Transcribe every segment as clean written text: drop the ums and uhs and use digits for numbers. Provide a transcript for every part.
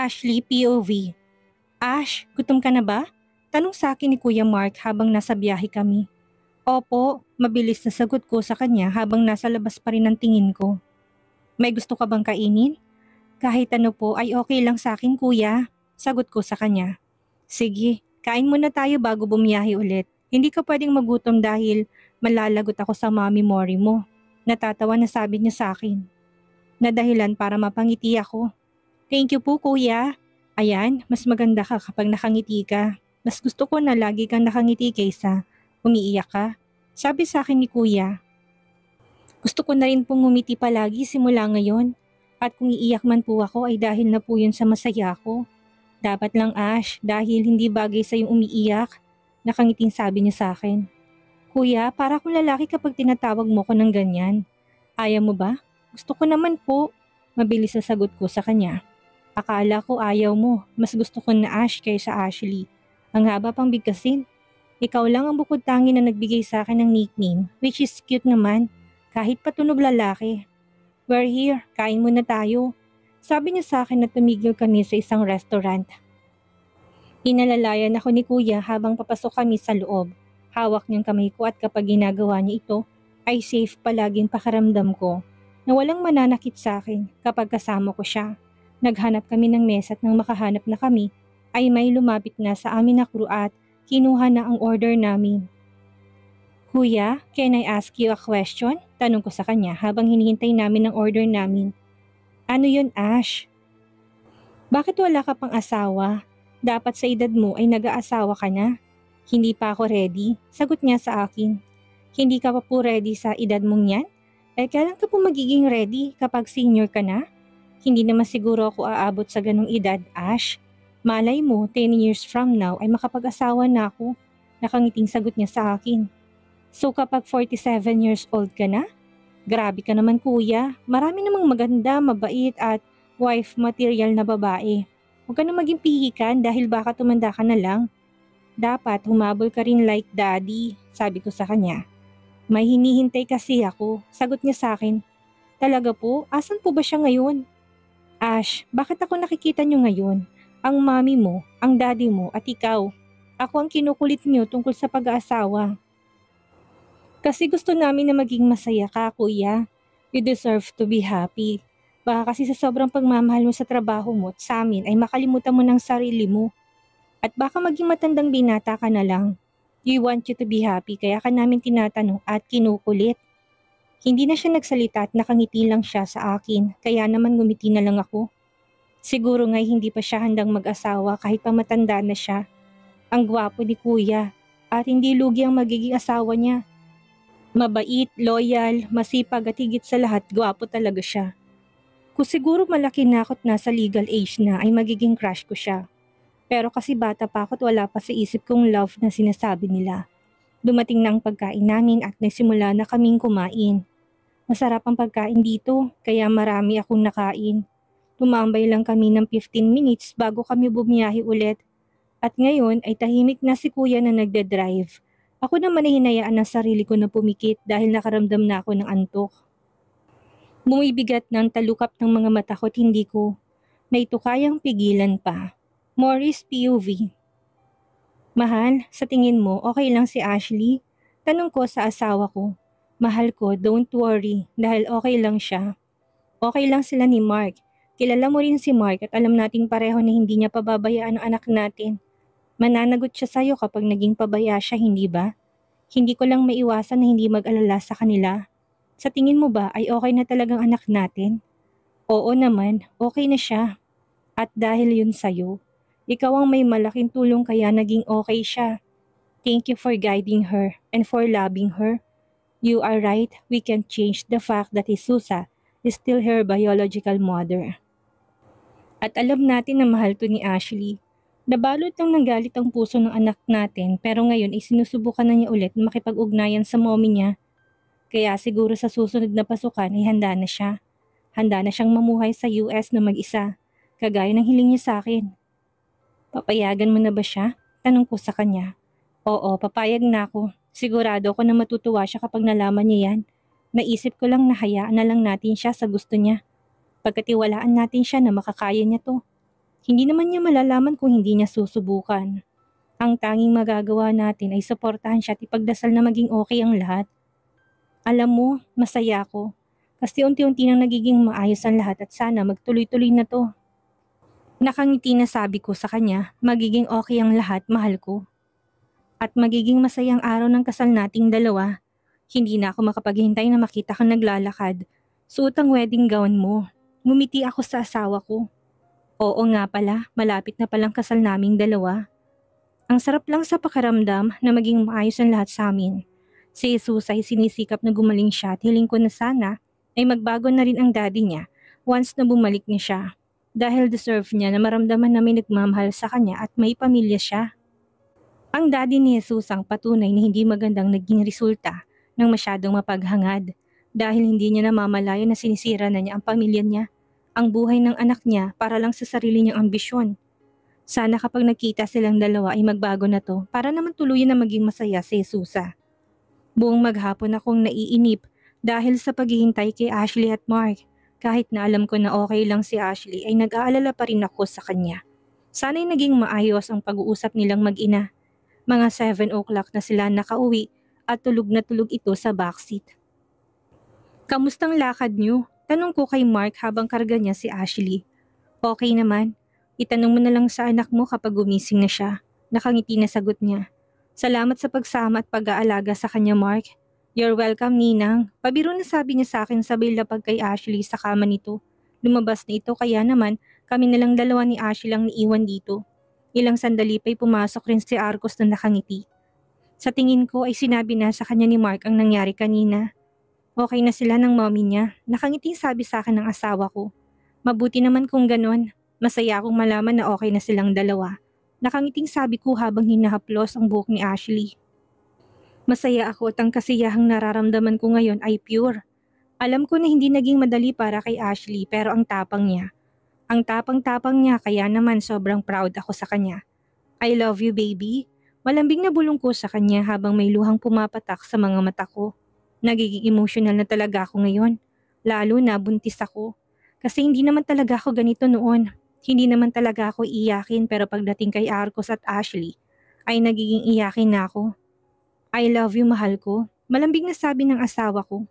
Ashley POV. Ash, gutom ka na ba? Tanong sa akin ni Kuya Mark habang nasa biyahe kami. Opo, mabilis na sagot ko sa kanya habang nasa labas pa rin ang tingin ko. May gusto ka bang kainin? Kahit ano po ay okay lang sa akin kuya, sagot ko sa kanya. Sige, kain muna tayo bago bumiyahe ulit. Hindi ka pwedeng magutom dahil malalagot ako sa mommy Mori mo. Natatawa na sabi niya sa akin. Na dahilan para mapangiti ako. Thank you po kuya. Ayan, mas maganda ka kapag nakangiti ka. Mas gusto ko na lagi kang nakangiti kaysa umiiyak ka. Sabi sa akin ni kuya. Gusto ko na rin pong ngumiti palagi simula ngayon. At kung iiyak man po ako ay dahil na po yun sa masaya ko. Dapat lang Ash, dahil hindi bagay sa yung umiiyak. Nakangiting sabi niya sa akin. Kuya, para akong lalaki kapag tinatawag mo ko ng ganyan. Ayaw mo ba? Gusto ko naman po. Mabilis na sagot ko sa kanya. Akala ko ayaw mo. Mas gusto ko na Ash kaysa Ashley. Ang haba pang bigkasin. Ikaw lang ang bukod tangi na nagbigay sa akin ng nickname, which is cute naman. Kahit patunog lalaki. We're here, kain muna tayo. Sabi niya sa akin na tumigil kami sa isang restaurant. Inalalayan ako ni kuya habang papasok kami sa loob. Hawak niyang kamay ko at kapag ginagawa niya ito, ay safe palaging pakaramdam ko na walang mananakit sa akin kapag kasama ko siya. Naghanap kami ng mesa at nang makahanap na kami, ay may lumapit na sa amin na crew at kinuha na ang order namin. Kuya, can I ask you a question? Tanong ko sa kanya habang hinihintay namin ang order namin. Ano yun, Ash? Bakit wala ka pang asawa? Dapat sa edad mo ay nag-aasawa ka na. Hindi pa ako ready, sagot niya sa akin. Hindi ka pa po ready sa edad mong yan? Eh kailan ka po magiging ready kapag senior ka na? Hindi naman siguro ako aabot sa ganong edad, Ash. Malay mo, 10 years from now ay makapag-asawa na ako. Nakangiting sagot niya sa akin. So kapag 47 years old ka na? Grabe ka naman kuya, marami namang maganda, mabait at wife material na babae. Huwag ka na maging pihikan dahil baka tumanda ka na lang. Dapat humabol ka rin like daddy, sabi ko sa kanya. May hinihintay kasi ako, sagot niya sa akin. Talaga po? Asan po ba siya ngayon? Ash, bakit ako nakikita niyo ngayon? Ang mami mo, ang daddy mo at ikaw. Ako ang kinukulit niyo tungkol sa pag-aasawa. Kasi gusto namin na maging masaya ka, kuya. You deserve to be happy. Baka kasi sa sobrang pagmamahal mo sa trabaho mo at sa amin ay makalimutan mo ng sarili mo. At baka maging matandang binata ka na lang. We want you to be happy kaya ka namin tinatanong at kinukulit. Hindi na siya nagsalita at nakangiti lang siya sa akin kaya naman ngumiti na lang ako. Siguro nga'y hindi pa siya handang mag-asawa kahit pa matanda na siya. Ang gwapo ni kuya at hindi lugi ang magiging asawa niya. Mabait, loyal, masipag at higit sa lahat, gwapo talaga siya. Kung siguro malaki na ako at nasa legal age na ay magiging crush ko siya. Pero kasi bata pa ako at wala pa sa isip kong love na sinasabi nila. Dumating na ang pagkain namin at nagsimula na kaming kumain. Masarap ang pagkain dito kaya marami akong nakain. Tumambay lang kami ng 15 minutes bago kami bumiyahe ulit. At ngayon ay tahimik na si kuya na nagde-drive. Ako naman ay hinayaan ng sarili ko na pumikit dahil nakaramdam na ako ng antok. Bumibigat ng talukap ng mga mata ko at hindi ko na ito kayang pigilan pa. Morris POV. Mahal, sa tingin mo okay lang si Ashley? Tanong ko sa asawa ko. Mahal ko, don't worry dahil okay lang siya. Okay lang sila ni Mark. Kilala mo rin si Mark at alam nating pareho na hindi niya pababayaan ang anak natin. Mananagot siya sa'yo kapag naging pabaya siya, hindi ba? Hindi ko lang maiwasan na hindi mag-alala sa kanila. Sa tingin mo ba ay okay na talagang anak natin? Oo naman, okay na siya. At dahil yun sa'yo, ikaw ang may malaking tulong kaya naging okay siya. Thank you for guiding her and for loving her. You are right, we can't change the fact that Isusa is still her biological mother. At alam natin na mahal to ni Ashley. Nabalot lang ng galit ang puso ng anak natin pero ngayon ay sinusubukan na niya ulit na makipag-ugnayan sa mommy niya. Kaya siguro sa susunod na pasukan ay handa na siya. Handa na siyang mamuhay sa US na mag-isa, kagaya ng hiling niya sa akin. Papayagan mo na ba siya? Tanong ko sa kanya. Oo, papayag na ako. Sigurado ako na matutuwa siya kapag nalaman niya yan. Naisip ko lang na hayaan na lang natin siya sa gusto niya. Pagkatiwalaan natin siya na makakaya niya to. Hindi naman niya malalaman kung hindi niya susubukan. Ang tanging magagawa natin ay suportahan siya at ipagdasal na maging okay ang lahat. Alam mo, masaya ako. Kasi unti-unti nang nagiging maayos ang lahat at sana magtuloy-tuloy na to. Nakangiti na sabi ko sa kanya, magiging okay ang lahat, mahal ko. At magiging masayang araw ng kasal nating dalawa. Hindi na ako makapaghintay na makita kang naglalakad. Suot ang wedding gown mo. Ngumiti ako sa asawa ko. Oo nga pala, malapit na palang kasal naming dalawa. Ang sarap lang sa pakiramdam na maging maayos ang lahat sa amin. Si Jesus ay sinisikap na gumaling siya at hiling ko na sana ay magbago na rin ang daddy niya once na bumalik niya siya. Dahil deserve niya na maramdaman na may nagmamahal sa kanya at may pamilya siya. Ang daddy ni Jesus ang patunay na hindi magandang naging resulta ng masyadong mapaghangad dahil hindi niya namamalayan na sinisira na niya ang pamilya niya, ang buhay ng anak niya para lang sa sarili niyang ambisyon. Sana kapag nakita silang dalawa ay magbago na to para naman tuluyan na maging masaya si Jesusa. Buong maghapon akong naiinip dahil sa paghihintay kay Ashley at Mark. Kahit na alam ko na okay lang si Ashley ay nag-aalala pa rin ako sa kanya. Sana'y naging maayos ang pag-uusap nilang mag-ina. Mga 7 o'clock na sila nakauwi at tulog na tulog ito sa backseat. Kamustang lakad niyo? Tanong ko kay Mark habang karga niya si Ashley. Okay naman. Itanong mo na lang sa anak mo kapag gumising na siya. Nakangiti na sagot niya. Salamat sa pagsama at pag-aalaga sa kanya, Mark. You're welcome, Ninang. Pabiro na sabi niya sa akin sabay lapag kay Ashley sa kama nito. Lumabas na ito kaya naman kami na lang dalawa ni Ashley lang niiwan dito. Ilang sandali pa'y pumasok rin si Arcos na nakangiti. Sa tingin ko ay sinabi na sa kanya ni Mark ang nangyari kanina. Okay na sila ng mommy niya. Nakangiti sabi sa akin ng asawa ko. Mabuti naman kung ganon. Masaya akong malaman na okay na silang dalawa. Nakangiting sabi ko habang hinahaplos ang buhok ni Ashley. Masaya ako at ang kasiyahang nararamdaman ko ngayon ay pure. Alam ko na hindi naging madali para kay Ashley pero ang tapang niya. Ang tapang-tapang niya kaya naman sobrang proud ako sa kanya. I love you baby. Malambing na bulong ko sa kanya habang may luhang pumapatak sa mga mata ko. Nagiging emotional na talaga ako ngayon. Lalo na buntis ako. Kasi hindi naman talaga ako ganito noon. Hindi naman talaga ako iyakin pero pagdating kay Arcos at Ashley ay nagiging iyakin na ako. I love you mahal ko. Malambing na sabi ng asawa ko.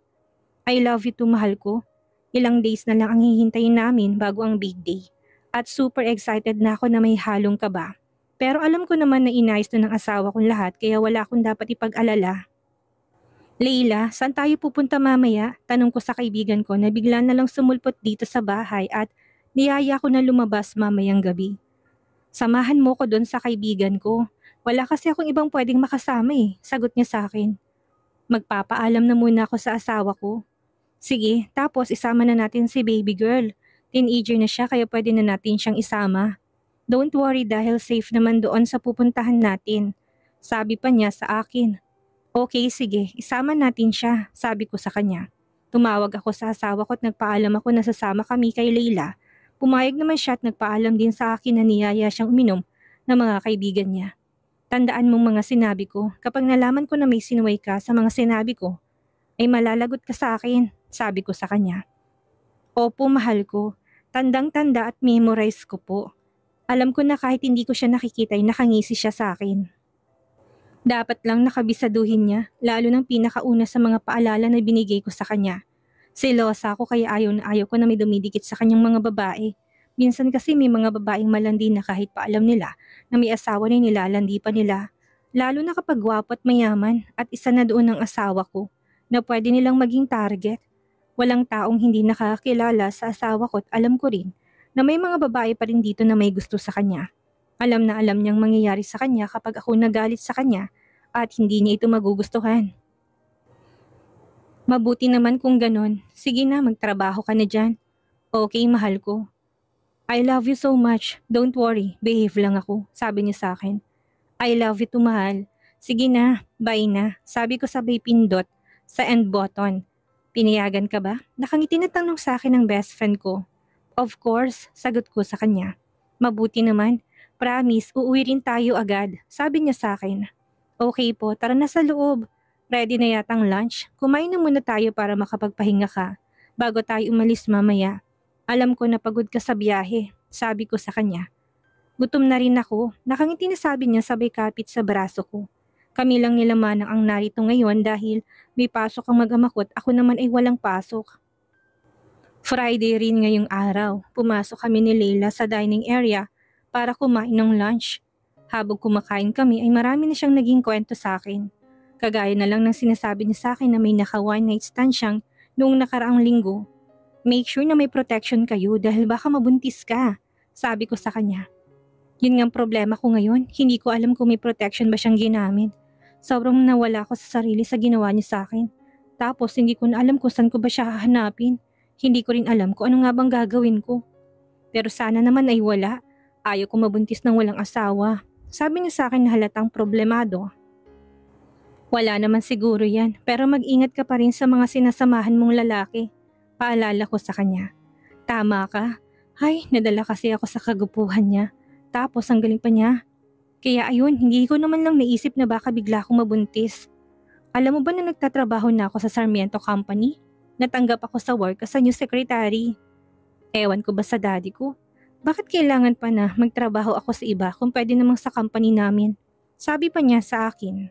I love you too mahal ko. Ilang days na lang ang hihintayin namin bago ang big day. At super excited na ako na may halong kaba. Pero alam ko naman na inayos na ng asawa kong lahat kaya wala akong dapat ipag-alala. Leila, saan tayo pupunta mamaya? Tanong ko sa kaibigan ko na bigla na lang sumulpot dito sa bahay at niyaya ko na lumabas mamayang gabi. Samahan mo ko doon sa kaibigan ko. Wala kasi akong ibang pwedeng makasama sagot niya sa akin. Magpapaalam na muna ako sa asawa ko. Sige, tapos isama na natin si baby girl. Teenager na siya kaya pwede na natin siyang isama. Don't worry dahil safe naman doon sa pupuntahan natin. Sabi pa niya sa akin. Okay, sige, isama natin siya, sabi ko sa kanya. Tumawag ako sa asawa ko at nagpaalam ako na sasama kami kay Leila. Pumayag naman siya at nagpaalam din sa akin na niyaya siyang uminom ng mga kaibigan niya. Tandaan mong mga sinabi ko, kapag nalaman ko na may sinuway ka sa mga sinabi ko, ay malalagot ka sa akin, sabi ko sa kanya. Opo, mahal ko. Tandang-tanda at memorize ko po. Alam ko na kahit hindi ko siya nakikita ay nakangisi siya sa akin. Dapat lang nakabisaduhin niya, lalo ng pinakauna sa mga paalala na binigay ko sa kanya. Selosa ako kaya ayaw na ayaw ko na may dumidikit sa kanyang mga babae. Minsan kasi may mga babaeng malandi na kahit pa alam nila na may asawa na nilalandi pa nila. Lalo na kapag gwapo at mayaman at isa na doon ang asawa ko na pwede nilang maging target. Walang taong hindi nakakilala sa asawa ko at alam ko rin na may mga babae pa rin dito na may gusto sa kanya. Alam na alam niyang mangyayari sa kanya kapag ako nagalit sa kanya at hindi niya ito magugustuhan. Mabuti naman kung ganon. Sige na, magtrabaho ka na dyan. Okay, mahal ko. I love you so much. Don't worry, behave lang ako, sabi niya sa akin. I love you too, mahal. Sige na, bye na, sabi ko sabay pindot sa end button. Pinayagan ka ba? Nakangiti na tanong sa akin ng best friend ko. Of course, sagot ko sa kanya. Mabuti naman, promise, uuwi rin tayo agad, sabi niya sa akin. Okay po, tara na sa loob. Ready na yatang lunch? Kumain na muna tayo para makapagpahinga ka bago tayo umalis mamaya. Alam ko na pagod ka sa biyahe, sabi ko sa kanya. Gutom na rin ako. Nakangiti na sabi niya sabay kapit sa braso ko. Kami lang nila Manang ang narito ngayon dahil may pasok ang mag-amakot, ako naman ay walang pasok. Friday rin ngayong araw. Pumasok kami ni Leila sa dining area para kumain ng lunch. Habang kumakain kami ay marami na siyang naging kwento sa akin. Kagaya na lang ng sinasabi niya sa akin na may naka one night stand siyang noong nakaraang linggo. Make sure na may protection kayo dahil baka mabuntis ka, sabi ko sa kanya. Yun ngang problema ko ngayon, hindi ko alam kung may protection ba siyang ginamit. Sobrang nawala ko sa sarili sa ginawa niya sa akin. Tapos hindi ko na alam kung saan ko ba siya hahanapin. Hindi ko rin alam kung ano nga bang gagawin ko. Pero sana naman ay wala. Ayaw ko mabuntis ng walang asawa. Sabi niya sa akin na halatang problemado. Wala naman siguro yan, pero mag-ingat ka pa rin sa mga sinasamahan mong lalaki. Paalala ko sa kanya. Tama ka. Ay, nadala kasi ako sa kagupuhan niya. Tapos ang galing pa niya. Kaya ayun, hindi ko naman lang naisip na baka bigla akong mabuntis. Alam mo ba na nagtatrabaho na ako sa Sarmiento Company? Natanggap ako sa work as a new secretary. Ewan ko ba sa daddy ko? Bakit kailangan pa na magtrabaho ako sa iba kung pwede namang sa company namin? Sabi pa niya sa akin.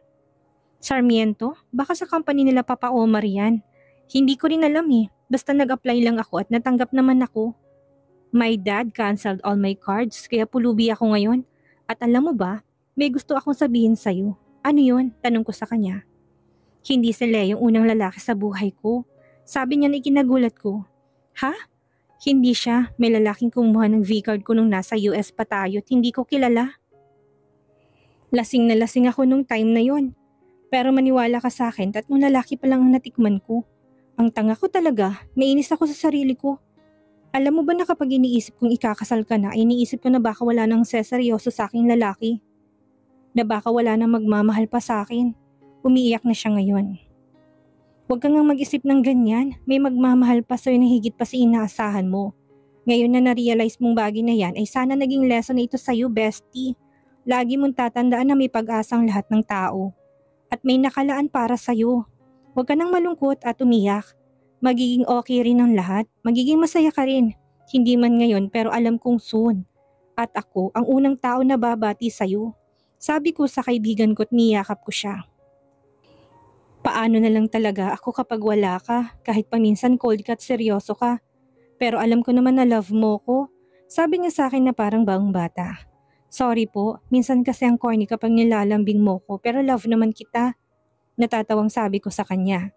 Sarmiento? Baka sa company nila Papa Omar yan. Hindi ko rin alam eh. Basta nag-apply lang ako at natanggap naman ako. My dad canceled all my cards kaya pulubi ako ngayon. At alam mo ba, may gusto akong sabihin sa'yo. Ano yun? Tanong ko sa kanya. Hindi si Leo yung unang lalaki sa buhay ko. Sabi niya na ikinagulat ko. Ha? Hindi siya. May lalaking kumuha ng V-card ko nung nasa US pa tayo at hindi ko kilala. Lasing na lasing ako nung time na yon. Pero maniwala ka sa akin, 3 lalaki pa lang ang natikman ko. Ang tanga ko talaga, nainis ako sa sarili ko. Alam mo ba na kapag iniisip kong ikakasal ka na, iniisip ko na baka wala nang seseryoso sa aking lalaki. Na baka wala nang magmamahal pa sa akin. Umiiyak na siya ngayon. Huwag kang mag-isip ng ganyan, may magmamahal pa sa'yo na higit pa sa inaasahan mo. Ngayon na na-realize mong bagay na yan ay sana naging lesson na ito sa'yo, bestie. Lagi mong tatandaan na may pag-asa ang lahat ng tao. At may nakalaan para sa'yo. Huwag ka nang malungkot at umiyak. Magiging okay rin ang lahat. Magiging masaya ka rin. Hindi man ngayon pero alam kong soon. At ako ang unang tao na babati sa'yo. Sabi ko sa kaibigan ko at niyakap ko siya. Paano na lang talaga ako kapag wala ka, kahit paminsan cold ka at seryoso ka. Pero alam ko naman na love mo ko. Sabi niya sa akin na parang bagong bata. Sorry po, minsan kasi ang corny kapag nilalambing mo ko pero love naman kita. Natatawang sabi ko sa kanya.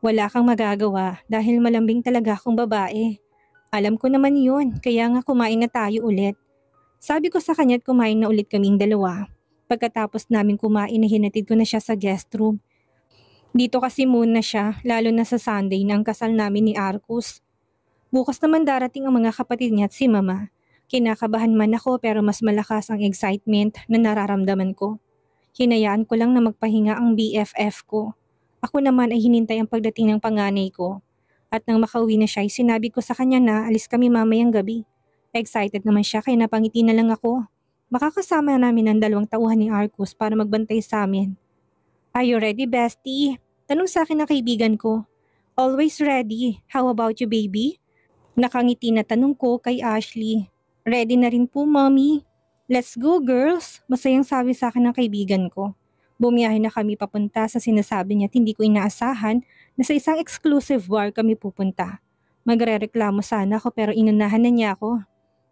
Wala kang magagawa dahil malambing talaga akong babae. Alam ko naman yun, kaya nga kumain na tayo ulit. Sabi ko sa kanya at kumain na ulit kaming dalawa. Pagkatapos namin kumain na hinatid ko na siya sa guest room. Dito kasi muna siya, lalo na sa Sunday na ang kasal namin ni Arcus. Bukas naman darating ang mga kapatid niya at si Mama. Kinakabahan man ako pero mas malakas ang excitement na nararamdaman ko. Hinayaan ko lang na magpahinga ang BFF ko. Ako naman ay hinintay ang pagdating ng panganay ko. At nang makauwi na siya ay sinabi ko sa kanya na alis kami mamayang gabi. Excited naman siya kaya napangiti na lang ako. Makakasama namin ang 2 tauhan ni Arcus para magbantay sa amin. Are you ready, bestie? Tanong sa akin ng kaibigan ko. Always ready. How about you, baby? Nakangiti na tanong ko kay Ashley. Ready na rin po, mommy. Let's go, girls. Masayang sabi sa akin ng kaibigan ko. Bumiyahe na kami papunta sa sinasabi niya at hindi ko inaasahan na sa isang exclusive bar kami pupunta. Magrereklamo sana ako pero inunahan na niya ako.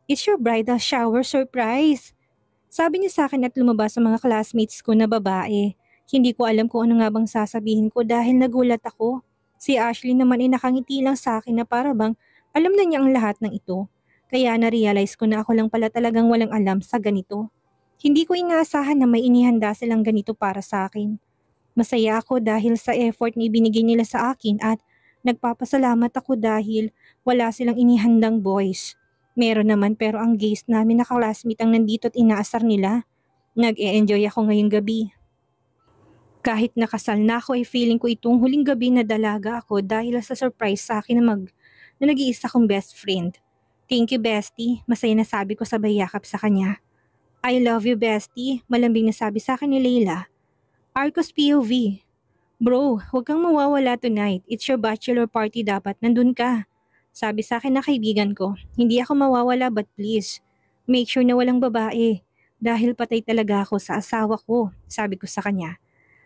It's your bridal shower surprise. Sabi niya sa akin at lumabas sa mga classmates ko na babae. Hindi ko alam kung ano nga bang sasabihin ko dahil nagulat ako. Si Ashley naman ay nakangiti lang sa akin na para bang alam na niya ang lahat ng ito. Kaya na-realize ko na ako lang pala talagang walang alam sa ganito. Hindi ko inaasahan na may inihanda silang ganito para sa akin. Masaya ako dahil sa effort na ibinigay nila sa akin at nagpapasalamat ako dahil wala silang inihandang boys. Meron naman pero ang gays namin na classmate ang nandito at inaasar nila. Nag-e-enjoy ako ngayong gabi. Kahit nakasal na ako ay feeling ko itong huling gabi na dalaga ako dahil sa surprise sa akin na nag-iisa kong best friend. Thank you, bestie. Masaya na sabi ko sabay yakap sa kanya. I love you, bestie. Malambing na sabi sa akin ni Leila. Arcos POV. Bro, huwag kang mawawala tonight. It's your bachelor party dapat. Nandun ka. Sabi sa akin na kaibigan ko. Hindi ako mawawala but please. Make sure na walang babae. Dahil patay talaga ako sa asawa ko, sabi ko sa kanya.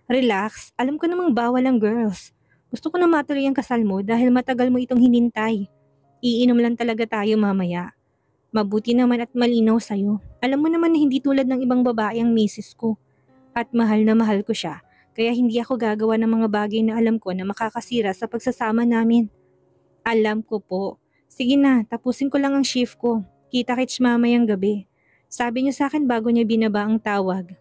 Relax, alam ko namang bawal ang girls. Gusto ko na matuloy ang kasal mo dahil matagal mo itong hinintay. Iinom lang talaga tayo mamaya. Mabuti naman at malinaw sa'yo. Alam mo naman na hindi tulad ng ibang babae ang misis ko. At mahal na mahal ko siya. Kaya hindi ako gagawa ng mga bagay na alam ko na makakasira sa pagsasama namin. Alam ko po. Sige na, tapusin ko lang ang shift ko. Kita-kits mamayang gabi. Sabi niya sa akin bago niya binaba ang tawag.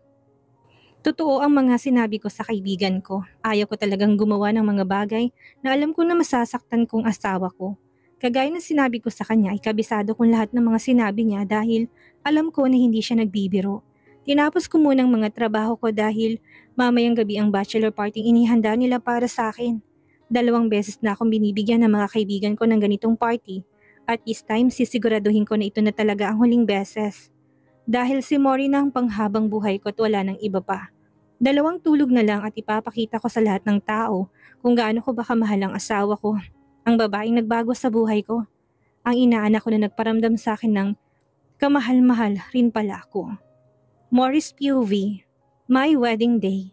Totoo ang mga sinabi ko sa kaibigan ko. Ayaw ko talagang gumawa ng mga bagay na alam ko na masasaktan kong asawa ko. Kagaya ng sinabi ko sa kanya ay kabisado kong lahat ng mga sinabi niya dahil alam ko na hindi siya nagbibiro. Tinapos ko muna ang mga trabaho ko dahil mamayang gabi ang bachelor party inihanda nila para sa akin. 2 beses na akong binibigyan ng mga kaibigan ko ng ganitong party at this time sisiguraduhin ko na ito na talaga ang huling beses. Dahil si Mori na ang panghabang buhay ko at wala ng iba pa. 2 tulog na lang at ipapakita ko sa lahat ng tao kung gaano ko ba kamahal ang asawa ko. Ang babaeng nagbago sa buhay ko. Ang inaanak ko na nagparamdam sa akin ng kamahal-mahal rin pala ako. Morris POV, My Wedding Day.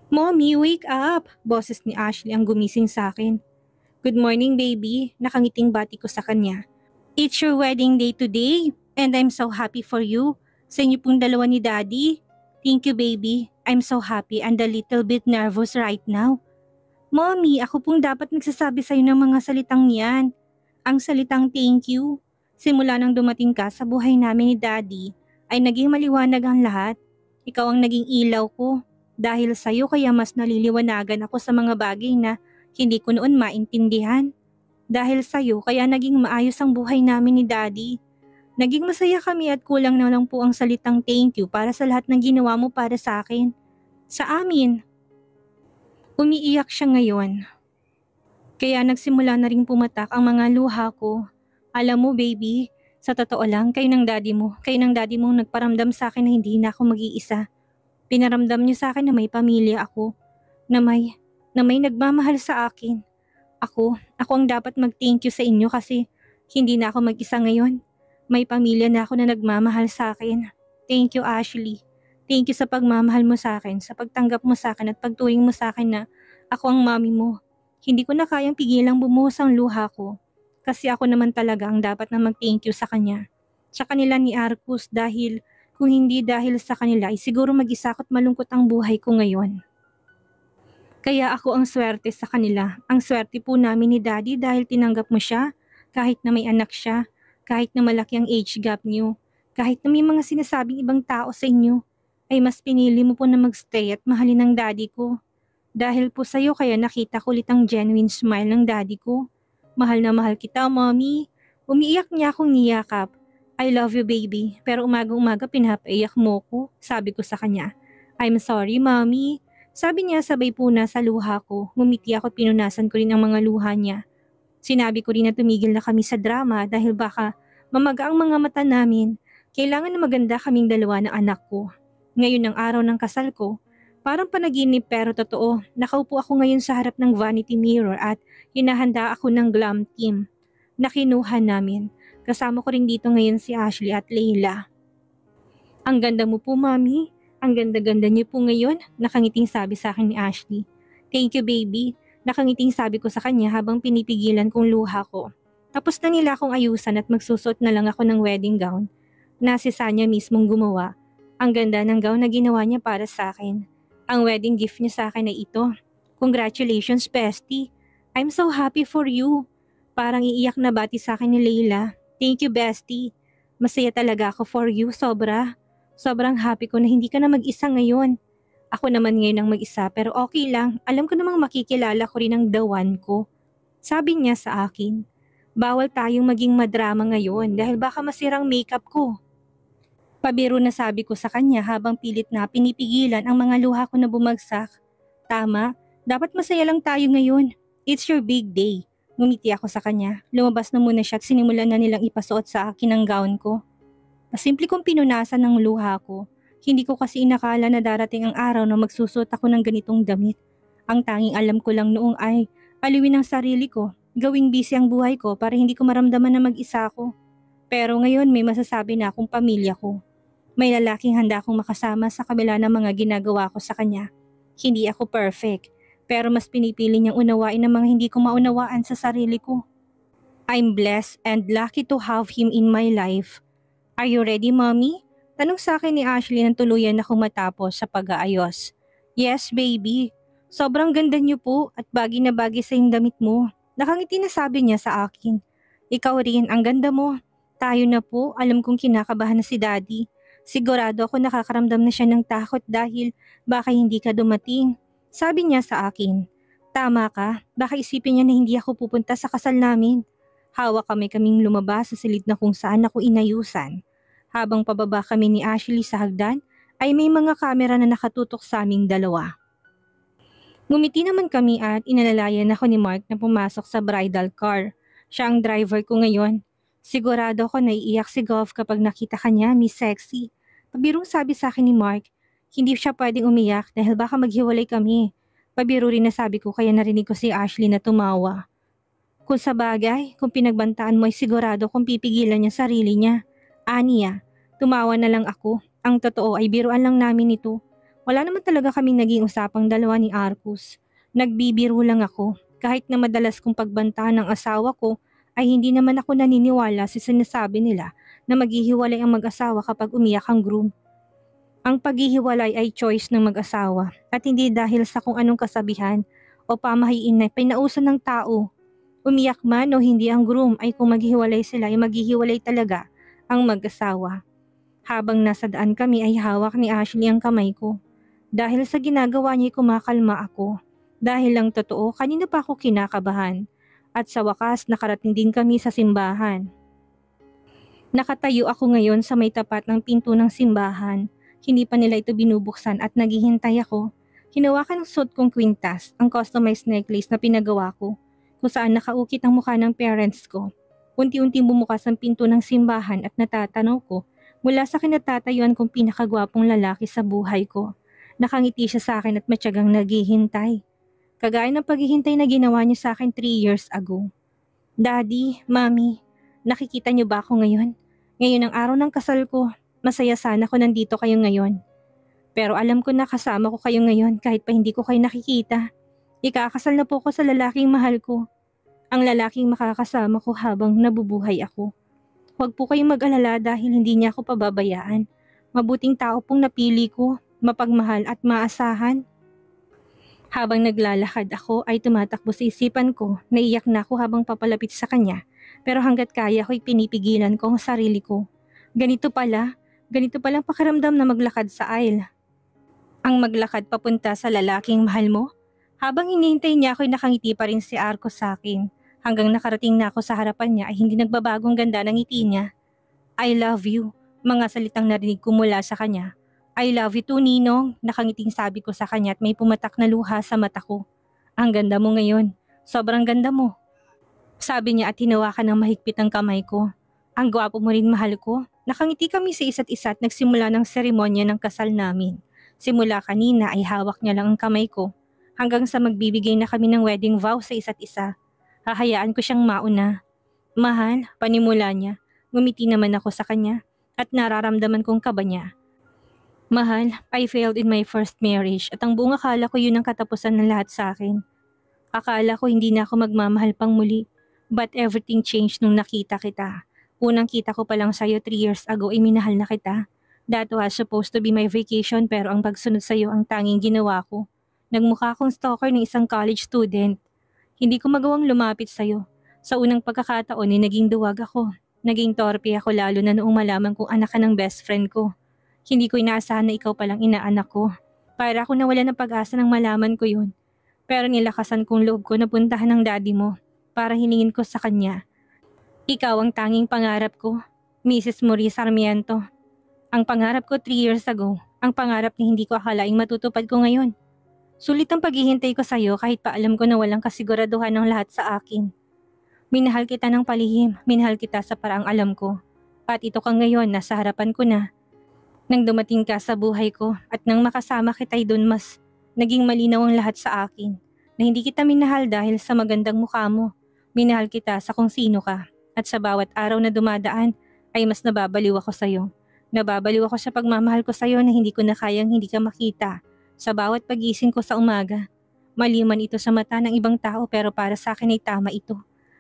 Mommy, wake up! Boses ni Ashley ang gumising sa akin. Good morning, baby. Nakangiting bati ko sa kanya. It's your wedding day today and I'm so happy for you. Sa inyo pong dalawa ni Daddy. Thank you, baby. I'm so happy and a little bit nervous right now. Mommy, ako pong dapat nagsasabi sa'yo ng mga salitang yan. Ang salitang thank you. Simula nang dumating ka sa buhay namin ni Daddy, ay naging maliwanag ang lahat. Ikaw ang naging ilaw ko. Dahil sa'yo kaya mas naliliwanagan ako sa mga bagay na hindi ko noon maintindihan. Dahil sa'yo kaya naging maayos ang buhay namin ni Daddy. Naging masaya kami at kulang na lang po ang salitang thank you para sa lahat ng ginawa mo para sa akin. Sa amin. Umiiyak siya ngayon. Kaya nagsimula na ring pumatak ang mga luha ko. Alam mo, baby, sa totoo lang, kayo ng daddy mo nagparamdam sa akin na hindi na ako mag-iisa. Pinaramdam niyo sa akin na may pamilya ako, na may nagmamahal sa akin. Ako ang dapat mag-thank you sa inyo kasi hindi na ako mag-isa ngayon. May pamilya na ako na nagmamahal sa akin. Thank you, Ashley. Thank you sa pagmamahal mo sa akin, sa pagtanggap mo sa akin at pagturing mo sa akin na ako ang mami mo. Hindi ko na kayang pigilang bumuhos ang luha ko kasi ako naman talaga ang dapat na mag-thank you sa kanya. Sa kanila ni Arcus dahil kung hindi dahil sa kanila ay siguro mag-isa at malungkot ang buhay ko ngayon. Kaya ako ang swerte sa kanila. Ang swerte po namin ni Daddy dahil tinanggap mo siya kahit na may anak siya, kahit na malaki ang age gap niyo, kahit na may mga sinasabing ibang tao sa inyo. Ay mas pinili mo po na magstay at mahalin ang daddy ko. Dahil po sa'yo kaya nakita ko ulit ang genuine smile ng daddy ko. Mahal na mahal kita, mommy. Umiiyak niya akong niyakap. I love you, baby. Pero umaga-umaga pinapaiyak mo ko, sabi ko sa kanya. I'm sorry, mommy. Sabi niya sabay po na sa luha ko. Ngumiti ako at pinunasan ko rin ang mga luha niya. Sinabi ko rin na tumigil na kami sa drama dahil baka mamaga ang mga mata namin. Kailangan na maganda kaming dalawa ng anak ko. Ngayon ang araw ng kasal ko, parang panaginip pero totoo. Nakaupo ako ngayon sa harap ng vanity mirror at hinahanda ako ng glam team na kinuha namin. Kasama ko rin dito ngayon si Ashley at Leila. Ang ganda mo po, mami. Ang ganda-ganda niyo po ngayon, nakangiting sabi sa akin ni Ashley. Thank you, baby. Nakangiting sabi ko sa kanya habang pinipigilan kong luha ko. Tapos na nila akong ayusan at magsusot na lang ako ng wedding gown na si Sanya mismong gumawa. Ang ganda ng gown na ginawa niya para sa akin. Ang wedding gift niya sa akin ay ito. Congratulations, bestie. I'm so happy for you. Parang iiyak na bati sa akin ni Leila. Thank you, bestie. Masaya talaga ako for you, sobra. Sobrang happy ko na hindi ka na mag-isa ngayon. Ako naman ngayon ang mag-isa pero okay lang. Alam ko namang makikilala ko rin ang the one ko. Sabi niya sa akin, bawal tayong maging madrama ngayon dahil baka masirang makeup ko. Pabiro na sabi ko sa kanya habang pilit na pinipigilan ang mga luha ko na bumagsak. Tama, dapat masaya lang tayo ngayon. It's your big day. Ngumiti ako sa kanya. Lumabas na muna siya at sinimulan na nilang ipasuot sa akin ang gown ko. Pasimple kong pinunasan ng luha ko. Hindi ko kasi inakala na darating ang araw na magsusuot ako ng ganitong damit. Ang tanging alam ko lang noong ay aliwin ang sarili ko. Gawing busy ang buhay ko para hindi ko maramdaman na mag-isa ako. Pero ngayon may masasabi na akong pamilya ko. May lalaking handa akong makasama sa kabila ng mga ginagawa ko sa kanya. Hindi ako perfect, pero mas pinipili niyang unawain ang mga hindi ko maunawaan sa sarili ko. I'm blessed and lucky to have him in my life. Are you ready, Mommy? Tanong sa akin ni Ashley nang tuluyan akong matapos sa pag-aayos. Yes, baby. Sobrang ganda niyo po at bagay na bagay sa yung damit mo. Nakangiti na sabi niya sa akin. Ikaw rin, ang ganda mo. Tayo na po, alam kong kinakabahan na si Daddy. Sigurado ako nakakaramdam na siya ng takot dahil baka hindi ka dumating. Sabi niya sa akin. Tama ka, baka isipin niya na hindi ako pupunta sa kasal namin. Hawak kaming lumabas sa silid na kung saan ako inayusan. Habang pababa kami ni Ashley sa hagdan, ay may mga kamera na nakatutok sa aming dalawa. Ngumiti naman kami at inalalayan ako ni Mark na pumasok sa bridal car. Siya ang driver ko ngayon. Sigurado ako naiiyak si Goff kapag nakita ka niya, Miss Sexy. Pabirong sabi sa akin ni Mark, hindi siya pwedeng umiyak dahil baka maghiwalay kami. Pabiro rin na sabi ko kaya narinig ko si Ashley na tumawa. Kung sa bagay, kung pinagbantaan mo ay sigurado kung pipigilan niya sarili niya. Aniya, tumawa na lang ako. Ang totoo ay biruan lang namin ito. Wala naman talaga kaming naging usapang dalawa ni Arcus. Nagbibiro lang ako. Kahit na madalas kong pagbantaan ng asawa ko, ay hindi naman ako naniniwala sa sinasabi nila na maghihiwalay ang mag-asawa kapag umiyak ang groom. Ang paghihiwalay ay choice ng mag-asawa at hindi dahil sa kung anong kasabihan o pamahiin na pinausan ng tao. Umiyak man o hindi ang groom ay kung maghihiwalay sila ay maghihiwalay talaga ang mag-asawa. Habang nasa daan kami ay hawak ni Ashley ang kamay ko. Dahil sa ginagawa niya ay kumakalma ako. Dahil lang totoo, kanina pa ako kinakabahan. At sa wakas, nakarating din kami sa simbahan. Nakatayo ako ngayon sa may tapat ng pinto ng simbahan. Hindi pa nila ito binubuksan at naghihintay ako. Hinawakan ng suot kong kwintas, ang customized necklace na pinagawa ko, kung saan nakaukit ang mukha ng parents ko. Unti-unti bumukas ang pinto ng simbahan at natatanaw ko mula sa kinatatayuan kong pinakagwapong lalaki sa buhay ko. Nakangiti siya sa akin at matyagang naghihintay. Kagaya ng paghihintay na ginawa niya sa akin 3 years ago. Daddy, Mommy, nakikita niyo ba ako ngayon? Ngayon ang araw ng kasal ko, masaya sana ko nandito kayo ngayon. Pero alam ko na kasama ko kayo ngayon kahit pa hindi ko kayo nakikita. Ikakasal na po ko sa lalaking mahal ko. Ang lalaking makakasama ko habang nabubuhay ako. Huwag po kayong mag-alala dahil hindi niya ako pababayaan. Mabuting tao pong napili ko, mapagmahal at maasahan. Habang naglalakad ako ay tumatakbo sa isipan ko, naiyak na ako habang papalapit sa kanya. Pero hanggat kaya ko'y pinipigilan ko ang sarili ko. Ganito palang pakiramdam na maglakad sa aisle. Ang maglakad papunta sa lalaking mahal mo? Habang hinihintay niya ako'y nakangiti pa rin si Arco sa akin. Hanggang nakarating na ako sa harapan niya ay hindi nagbabagong ganda ng ngiti niya. I love you, mga salitang narinig ko mula sa kanya. I love you too, Ninong, nakangiting sabi ko sa kanya at may pumatak na luha sa mata ko. Ang ganda mo ngayon, sobrang ganda mo. Sabi niya at hinawakan ng mahigpit ang kamay ko. Ang gwapo mo rin, mahal ko. Nakangiti kami sa isa't isa at nagsimula ng seremonya ng kasal namin. Simula kanina ay hawak niya lang ang kamay ko. Hanggang sa magbibigay na kami ng wedding vow sa isa't isa. Hahayaan ko siyang mauna. Mahal, panimula niya. Ngumiti naman ako sa kanya at nararamdaman kong kaba niya. Mahal, I failed in my first marriage at ang buong akala ko yun ang katapusan ng lahat sa akin. Akala ko hindi na ako magmamahal pang muli. But everything changed nung nakita kita. Unang kita ko pa lang sa'yo 3 years ago ay minahal na kita. That was supposed to be my vacation pero ang pagsunod sa'yo ang tanging ginawa ko. Nagmukha akong stalker ng isang college student. Hindi ko magawang lumapit sa'yo. Sa unang pagkakataon ay naging duwag ako. Naging torpe ako lalo na noong malaman kong anak ka ng best friend ko. Hindi ko inaasahan na ikaw palang inaanak ko. Para ako nawala ng pag-asa nang malaman ko yun. Pero nilakasan kong loob ko na puntahan ng daddy mo para hiningin ko sa kanya. Ikaw ang tanging pangarap ko, Mrs. Maurice Sarmiento. Ang pangarap ko 3 years ago, ang pangarap na hindi ko akalaing matutupad ko ngayon. Sulit ang paghihintay ko sa'yo kahit pa alam ko na walang kasiguraduhan ng lahat sa akin. Minahal kita ng palihim, minahal kita sa paraang alam ko. At ito ka ngayon, nasa harapan ko na. Nang dumating ka sa buhay ko at nang makasama kita'y dun mas naging malinaw ang lahat sa akin na hindi kita minahal dahil sa magandang mukha mo. Minahal kita sa kung sino ka at sa bawat araw na dumadaan ay mas nababaliw ako sa'yo. Nababaliw ako sa pagmamahal ko sa'yo na hindi ko na kayang hindi ka makita sa bawat pagising ko sa umaga. Mali man ito sa mata ng ibang tao pero para sa akin ay tama ito.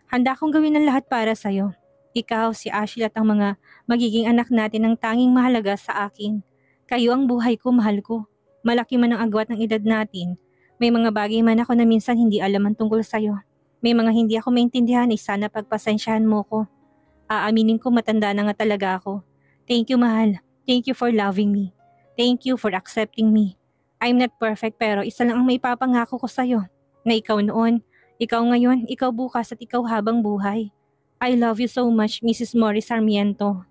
Handa akong gawin ang lahat para sa'yo. Ikaw, si Ashley at ang mga magiging anak natin ang tanging mahalaga sa akin. Kayo ang buhay ko, mahal ko. Malaki man ang agwat ng edad natin. May mga bagay man ako na minsan hindi alam ang tungkol sa'yo. May mga hindi ako maintindihan ay sana pagpasensyahan mo ko. Aaminin ko matanda na nga talaga ako. Thank you, mahal. Thank you for loving me. Thank you for accepting me. I'm not perfect pero isa lang ang may papangako ko sa'yo. Na ikaw noon, ikaw ngayon, ikaw bukas at ikaw habang buhay. I love you so much, Mrs. Morris Sarmiento.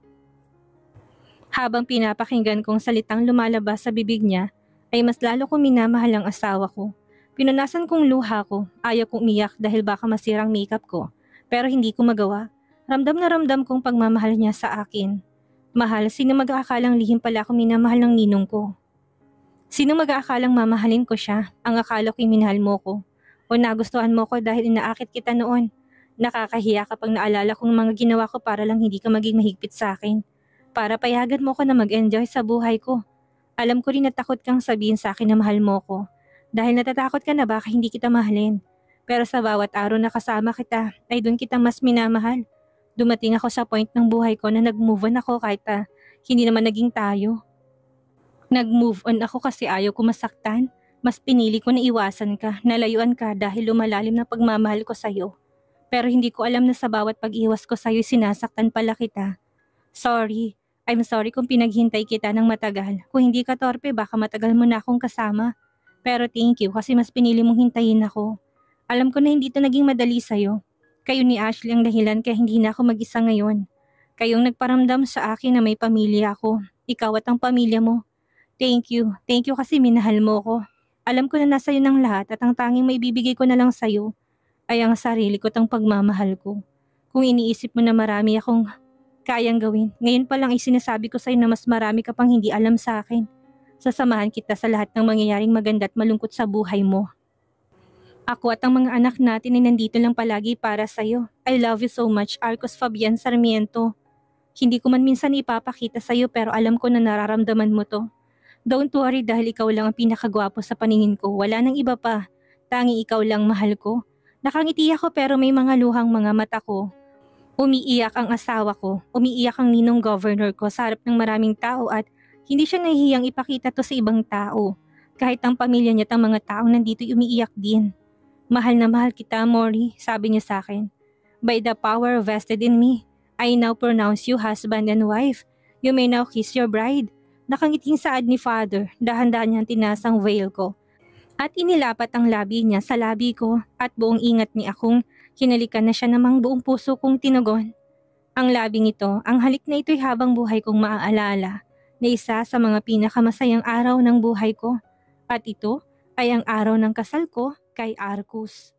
Habang pinapakinggan kong salitang lumalabas sa bibig niya, ay mas lalo kong minamahal ang asawa ko. Pinunasan kong luha ko, ayaw kong umiyak dahil baka masirang makeup ko. Pero hindi ko magawa. Ramdam na ramdam kong pagmamahal niya sa akin. Mahal, sino mag-aakalang lihim pala akong minamahal ng ninong ko? Sino mag-aakalang mamahalin ko siya? Ang akala ko'y minahal mo ko. O nagustuhan mo ko dahil inaakit kita noon. Nakakahiya kapag naalala kong mga ginawa ko para lang hindi ka maging mahigpit sa akin. Para payagan mo ko na mag-enjoy sa buhay ko. Alam ko rin na takot kang sabihin sa akin na mahal mo ko. Dahil natatakot ka na baka hindi kita mahalin. Pero sa bawat araw na kasama kita, ay doon kita mas minamahal. Dumating ako sa point ng buhay ko na nag-move on ako kahit hindi naman naging tayo. Nag-move on ako kasi ayaw ko masaktan. Mas pinili ko na iwasan ka, nalayuan ka dahil lumalalim na pagmamahal ko sa'yo. Pero hindi ko alam na sa bawat pag-iwas ko sa'yo sinasaktan pala kita. Sorry, I'm sorry kung pinaghintay kita ng matagal. Kung hindi ka torpe baka matagal mo na akong kasama. Pero thank you kasi mas pinili mong hintayin ako. Alam ko na hindi ito naging madali sa'yo. Kayo ni Ashley ang dahilan kaya hindi na ako mag-isa ngayon. Kayong nagparamdam sa akin na may pamilya ako. Ikaw at ang pamilya mo. Thank you kasi minahal mo ko. Alam ko na nasa iyo ng lahat at ang tanging maibibigay ko na lang sa'yo ay ang sarili ko at ang pagmamahal ko. Kung iniisip mo na marami akong kayang gawin, ngayon pa lang ay sinasabi ko sa'yo na mas marami ka pang hindi alam sa akin. Sasamahan kita sa lahat ng mangyayaring maganda at malungkot sa buhay mo. Ako at ang mga anak natin ay nandito lang palagi para sa'yo. I love you so much, Arcos Fabian Sarmiento. Hindi ko man minsan ipapakita sa'yo pero alam ko na nararamdaman mo to. Don't worry dahil ikaw lang ang pinakagwapo sa paningin ko. Wala nang iba pa. Tanging ikaw lang mahal ko. Nakangiti ako pero may mga luhang mga mata ko. Umiiyak ang asawa ko. Umiiyak ang ninong governor ko sa harap ng maraming tao at hindi siya nahihiyang ipakita to sa ibang tao. Kahit ang pamilya niya at ang mga taong nandito umiiyak din. Mahal na mahal kita, Mori, sabi niya sa akin. By the power vested in me, I now pronounce you husband and wife. You may now kiss your bride. Nakangiting saad ni Father, dahan-dahan niyang tinasang veil ko. At inilapat ang labi niya sa labi ko at buong ingat ni akong hinalikan na siya namang buong puso kong tinugon. Ang labing ito, ang halik na ito'y habang buhay kong maaalala na isa sa mga pinakamasayang araw ng buhay ko. At ito ay ang araw ng kasal ko kay Arcus.